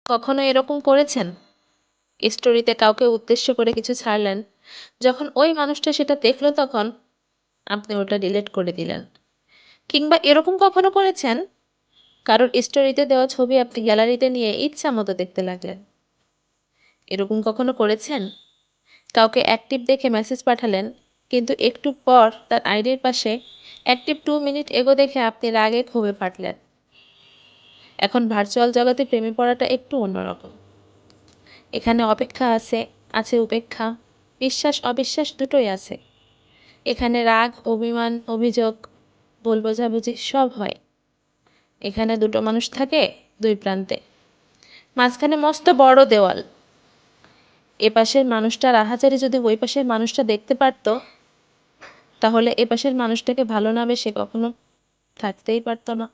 কখনো এরকম করেছেন? স্টোরিতে কাউকে উদ্দেশ্য করে কিছু ছাড়লেন। যখন ওই মানুষটা সেটা দেখল তখন আপনি ওটা ডিলিট করে দিলেন। কিংবা এরকম কখনো করেছেন? কারোর স্টোরিতে দেওয়া ছবি আপনি গ্যালারিতে নিয়ে ইচ্ছামতো দেখতে লাগলেন। এরকম কখনো করেছেন? কাউকে অ্যাক্টিভ দেখে মেসেজ পাঠালেন, কিন্তু একটু পর তার আইডির পাশে অ্যাক্টিভ 2 মিনিট এগো দেখে আপনি রাগে ক্ষোভে ফাটলেন। এখন ভার্চুয়াল জগতে প্রেমে পড়াটা একটু অন্যরকম। এখানে অপেক্ষা আছে, আছে উপেক্ষা, বিশ্বাস অবিশ্বাস দুটোই আছে। এখানে রাগ, অভিমান, অভিযোগ, ভুল বোঝাবুঝি সব হয়। এখানে দুটো মানুষ থাকে দুই প্রান্তে, মাঝখানে মস্ত বড় দেওয়াল। এপাশের মানুষটার আহাজারি যদি ওই পাশের মানুষটা দেখতে পারত, তাহলে এপাশের মানুষটাকে ভালো না বেসে কখনো থাকতেই পারত না।